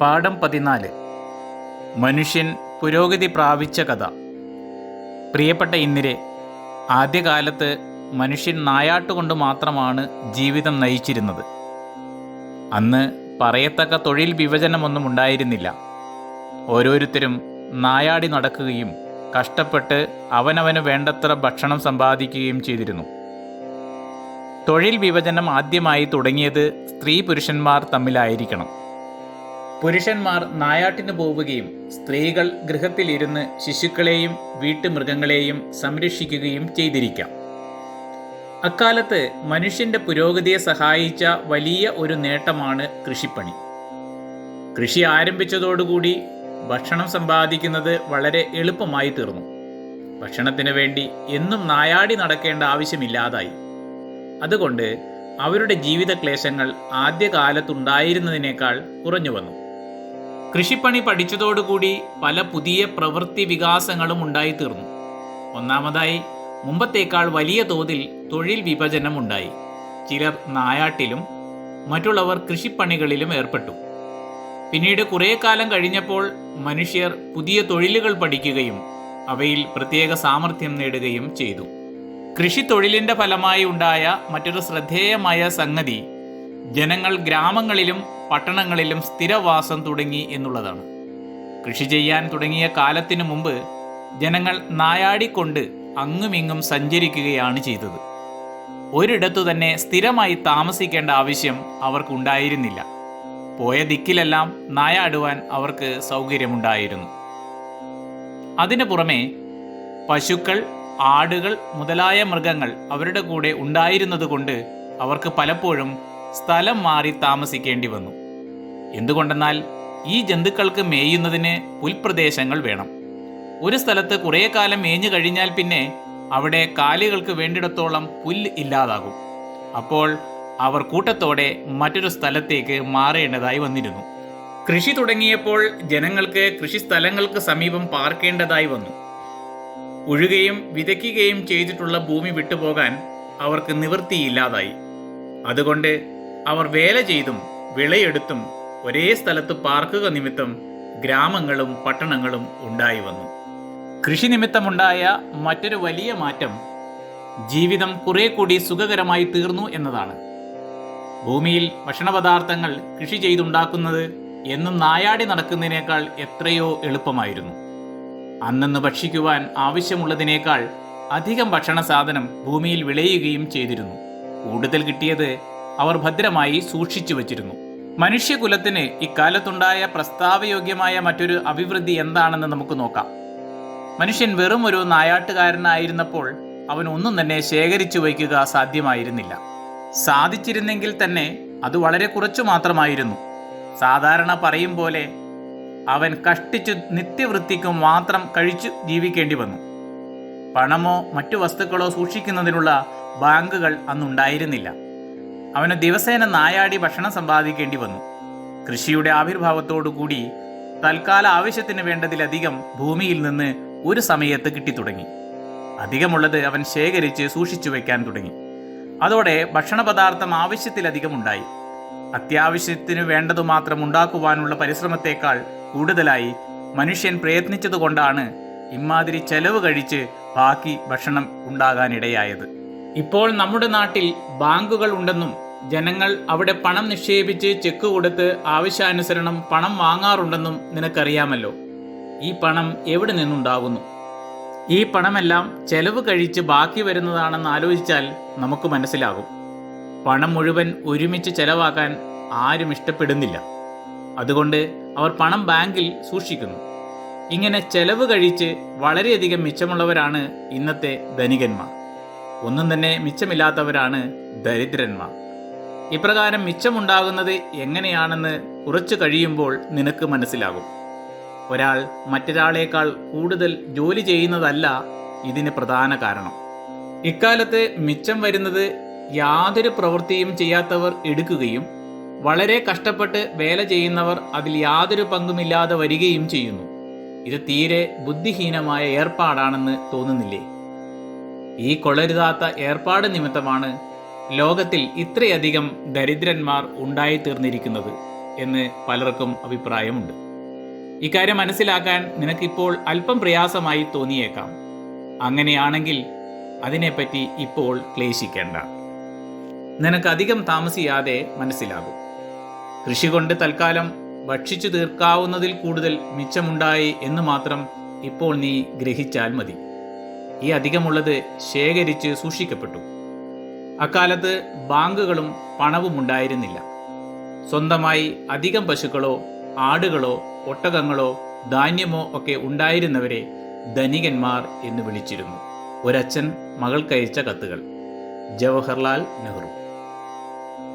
പാഠം 14. മനുഷ്യൻ പുരോഗതി പ്രാപിച്ച കഥ. പ്രിയപ്പെട്ട ഇന്ദിരെ, ആദ്യകാലത്ത് മനുഷ്യൻ നായാട്ടുകൊണ്ട് മാത്രമാണ് ജീവിതം നയിച്ചിരുന്നത്. അന്ന് പറയത്തക്ക തൊഴിൽ വിഭജനമൊന്നും ഉണ്ടായിരുന്നില്ല. ഓരോരുത്തരും നായാടി നടക്കുകയും കഷ്ടപ്പെട്ട് അവനവന് വേണ്ടത്ര ഭക്ഷണം സമ്പാദിക്കുകയും ചെയ്തിരുന്നു. തൊഴിൽ വിഭജനം ആദ്യമായി തുടങ്ങിയത് സ്ത്രീ പുരുഷന്മാർ തമ്മിലായിരിക്കണം. പുരുഷന്മാർ നായാട്ടിന് പോവുകയും സ്ത്രീകൾ ഗൃഹത്തിലിരുന്ന് ശിശുക്കളെയും വീട്ടുമൃഗങ്ങളെയും സംരക്ഷിക്കുകയും ചെയ്തിരിക്കാം. അക്കാലത്ത് മനുഷ്യന്റെ പുരോഗതിയെ സഹായിച്ച വലിയ ഒരു നേട്ടമാണ് കൃഷിപ്പണി. കൃഷി ആരംഭിച്ചതോടുകൂടി ഭക്ഷണം സമ്പാദിക്കുന്നത് വളരെ എളുപ്പമായി തീർന്നു. ഭക്ഷണത്തിന് വേണ്ടി എന്നും നായാടി നടക്കേണ്ട ആവശ്യമില്ലാതായി. അതുകൊണ്ട് അവരുടെ ജീവിത ക്ലേശങ്ങൾ ആദ്യകാലത്തുണ്ടായിരുന്നതിനേക്കാൾ കുറഞ്ഞു വന്നു. കൃഷിപ്പണി പഠിച്ചതോടുകൂടി പല പുതിയ പ്രവൃത്തി വികാസങ്ങളും ഉണ്ടായിത്തീർന്നു. ഒന്നാമതായി, മുമ്പത്തേക്കാൾ വലിയ തോതിൽ തൊഴിൽ വിഭജനം ഉണ്ടായി. ചിലർ നായാട്ടിലും മറ്റുള്ളവർ കൃഷിപ്പണികളിലും ഏർപ്പെട്ടു. പിന്നീട് കുറേ കാലം കഴിഞ്ഞപ്പോൾ മനുഷ്യർ പുതിയ തൊഴിലുകൾ പഠിക്കുകയും അവയിൽ പ്രത്യേക സാമർഥ്യം നേടുകയും ചെയ്തു. കൃഷി തൊഴിലിൻ്റെ ഫലമായി ഉണ്ടായ മറ്റൊരു ശ്രദ്ധേയമായ സംഗതി ജനങ്ങൾ ഗ്രാമങ്ങളിലും പട്ടണങ്ങളിലും സ്ഥിരവാസം തുടങ്ങി എന്നുള്ളതാണ്. കൃഷി ചെയ്യാൻ തുടങ്ങിയ കാലത്തിനു മുമ്പ് ജനങ്ങൾ നായാടിക്കൊണ്ട് അങ്ങുമിങ്ങും സഞ്ചരിക്കുകയാണ് ചെയ്തത്. ഒരിടത്തു തന്നെ സ്ഥിരമായി താമസിക്കേണ്ട ആവശ്യം അവർക്കുണ്ടായിരുന്നില്ല. പോയ ദിക്കിലെല്ലാം നായാടുവാൻ അവർക്ക് സൗകര്യമുണ്ടായിരുന്നു. അതിനു പുറമെ പശുക്കൾ, ആടുകൾ മുതലായ മൃഗങ്ങൾ അവരുടെ കൂടെ ഉണ്ടായിരുന്നതുകൊണ്ട് അവർക്ക് പലപ്പോഴും സ്ഥലം മാറി താമസിക്കേണ്ടി വന്നു. എന്തുകൊണ്ടെന്നാൽ ഈ ജന്തുക്കൾക്ക് മേയുന്നതിന് പുൽപ്രദേശങ്ങൾ വേണം. ഒരു സ്ഥലത്ത് കുറേ കാലം മേഞ്ഞു കഴിഞ്ഞാൽ പിന്നെ അവിടെ കാലികൾക്ക് വേണ്ടിടത്തോളം പുല്ല് ഇല്ലാതാകും. അപ്പോൾ അവർ കൂട്ടത്തോടെ മറ്റൊരു സ്ഥലത്തേക്ക് മാറേണ്ടതായി വന്നിരുന്നു. കൃഷി തുടങ്ങിയപ്പോൾ ജനങ്ങൾക്ക് കൃഷിസ്ഥലങ്ങൾക്ക് സമീപം പാർക്കേണ്ടതായി വന്നു. ഉഴുകയും വിതയ്ക്കുകയും ചെയ്തിട്ടുള്ള ഭൂമി വിട്ടുപോകാൻ അവർക്ക് നിവൃത്തിയില്ലാതായി. അതുകൊണ്ട് അവർ വേല ചെയ്തും വിളയെടുത്തും ഒരേ സ്ഥലത്ത് പാർക്കുക നിമിത്തം ഗ്രാമങ്ങളും പട്ടണങ്ങളും ഉണ്ടായി വന്നു. കൃഷി നിമിത്തമുണ്ടായ മറ്റൊരു വലിയ മാറ്റം ജീവിതം കുറെ കൂടി സുഖകരമായി തീർന്നു എന്നതാണ്. ഭൂമിയിൽ ഭക്ഷണപദാർത്ഥങ്ങൾ കൃഷി ചെയ്തുണ്ടാക്കുന്നത് എന്നും നായാടി നടക്കുന്നതിനേക്കാൾ എത്രയോ എളുപ്പമായിരുന്നു. അന്നന്ന് ഭക്ഷിക്കുവാൻ ആവശ്യമുള്ളതിനേക്കാൾ അധികം ഭക്ഷണ സാധനം ഭൂമിയിൽ വിളയുകയും ചെയ്തിരുന്നു. കൂടുതൽ കിട്ടിയത് അവർ ഭദ്രമായി സൂക്ഷിച്ചു വച്ചിരുന്നു. മനുഷ്യകുലത്തിന് ഇക്കാലത്തുണ്ടായ പ്രസ്താവയോഗ്യമായ മറ്റൊരു അഭിവൃദ്ധി എന്താണെന്ന് നമുക്ക് നോക്കാം. മനുഷ്യൻ വെറും ഒരു നായാട്ടുകാരനായിരുന്നപ്പോൾ അവൻ ഒന്നും തന്നെ ശേഖരിച്ചു വയ്ക്കുക സാധ്യമായിരുന്നില്ല. സാധിച്ചിരുന്നെങ്കിൽ തന്നെ അത് വളരെ കുറച്ചു മാത്രമായിരുന്നു. സാധാരണ പറയും പോലെ അവൻ കഷ്ടിച്ചു നിത്യവൃത്തിക്കും മാത്രം കഴിച്ചു ജീവിക്കേണ്ടി വന്നു. പണമോ മറ്റു വസ്തുക്കളോ സൂക്ഷിക്കുന്നതിനുള്ള ബാങ്കുകൾ അന്നുണ്ടായിരുന്നില്ല. അവന് ദിവസേന നായാടി ഭക്ഷണം സമ്പാദിക്കേണ്ടി വന്നു. കൃഷിയുടെ ആവിർഭാവത്തോടുകൂടി തൽക്കാല ആവശ്യത്തിന് വേണ്ടതിലധികം ഭൂമിയിൽ നിന്ന് ഒരു സമയത്ത് കിട്ടിത്തുടങ്ങി. അധികമുള്ളത് അവൻ ശേഖരിച്ച് സൂക്ഷിച്ചു വയ്ക്കാൻ തുടങ്ങി. അതോടെ ഭക്ഷണപദാർത്ഥം ആവശ്യത്തിലധികം ഉണ്ടായി. അത്യാവശ്യത്തിന് വേണ്ടതു മാത്രം ഉണ്ടാക്കുവാനുള്ള പരിശ്രമത്തെക്കാൾ കൂടുതലായി മനുഷ്യൻ പ്രയത്നിച്ചതുകൊണ്ടാണ് ഇമാതിരി ചെലവ് കഴിച്ച് ബാക്കി ഭക്ഷണം ഉണ്ടാകാനിടയായത്. ഇപ്പോൾ നമ്മുടെ നാട്ടിൽ ബാങ്കുകൾ ഉണ്ടെന്നും ജനങ്ങൾ അവിടെ പണം നിക്ഷേപിച്ച് ചെക്ക് കൊടുത്ത് ആവശ്യാനുസരണം പണം വാങ്ങാറുണ്ടെന്നും നിനക്കറിയാമല്ലോ. ഈ പണം എവിടെ നിന്നുണ്ടാകുന്നു? ഈ പണമെല്ലാം ചെലവ് കഴിച്ച് ബാക്കി വരുന്നതാണെന്ന് ആലോചിച്ചാൽ നമുക്ക് മനസ്സിലാകും. പണം മുഴുവൻ ഒരുമിച്ച് ചെലവാക്കാൻ ആരും ഇഷ്ടപ്പെടുന്നില്ല. അതുകൊണ്ട് അവർ പണം ബാങ്കിൽ സൂക്ഷിക്കുന്നു. ഇങ്ങനെ ചെലവ് കഴിച്ച് വളരെയധികം മിച്ചമുള്ളവരാണ് ഇന്നത്തെ ധനികന്മാർ. ഒന്നും തന്നെ മിച്ചമില്ലാത്തവരാണ് ദരിദ്രന്മാർ. ഇപ്രകാരം മിച്ചമുണ്ടാകുന്നത് എങ്ങനെയാണെന്ന് കുറച്ചു കഴിയുമ്പോൾ നിനക്ക് മനസ്സിലാകും. ഒരാൾ മറ്റൊരാളേക്കാൾ കൂടുതൽ ജോലി ചെയ്യുന്നതല്ല ഇതിന് പ്രധാന കാരണം. ഇക്കാലത്ത് മിച്ചം വരുന്നത് യാതൊരു പ്രവൃത്തിയും ചെയ്യാത്തവർ എടുക്കുകയും വളരെ കഷ്ടപ്പെട്ട് വേല ചെയ്യുന്നവർ അതിൽ യാതൊരു പങ്കുമില്ലാതെ വരികയും ചെയ്യുന്നു. ഇത് തീരെ ബുദ്ധിഹീനമായ ഏർപ്പാടാണെന്ന് തോന്നുന്നില്ലേ? ഈ കൊള്ളരുതാത്ത ഏർപ്പാട് നിമിത്തമാണ് ലോകത്തിൽ ഇത്രയധികം ദരിദ്രന്മാർ ഉണ്ടായിത്തീർന്നിരിക്കുന്നത്. എന്ന് പലർക്കും അഭിപ്രായമുണ്ട്. ഇക്കാര്യം മനസ്സിലാക്കാൻ നിനക്കിപ്പോൾ അല്പം പ്രയാസമായി തോന്നിയേക്കാം. അങ്ങനെയാണെങ്കിൽ അതിനെപ്പറ്റി ഇപ്പോൾ ക്ലേശിക്കേണ്ട. നിനക്കധികം താമസിയാതെ മനസ്സിലാകും. കൃഷി കൊണ്ട് തൽക്കാലം ഭക്ഷിച്ചു തീർക്കാവുന്നതിൽ കൂടുതൽ മിച്ചമുണ്ടായി എന്ന് മാത്രം ഇപ്പോൾ നീ ഗ്രഹിച്ചാൽ മതി. ഈ അധികമുള്ളത് ശേഖരിച്ച് സൂക്ഷിക്കപ്പെട്ടു. അക്കാലത്ത് ബാങ്കുകളും പണവും ഉണ്ടായിരുന്നില്ല. സ്വന്തമായി അധികം പശുക്കളോ ആടുകളോ ഒട്ടകങ്ങളോ ധാന്യമോ ഒക്കെ ഉണ്ടായിരുന്നവരെ ധനികന്മാർ എന്ന് വിളിച്ചിരുന്നു. ഒരച്ഛൻ മകൾക്കയച്ച കത്തുകൾ. ജവഹർലാൽ നെഹ്റു.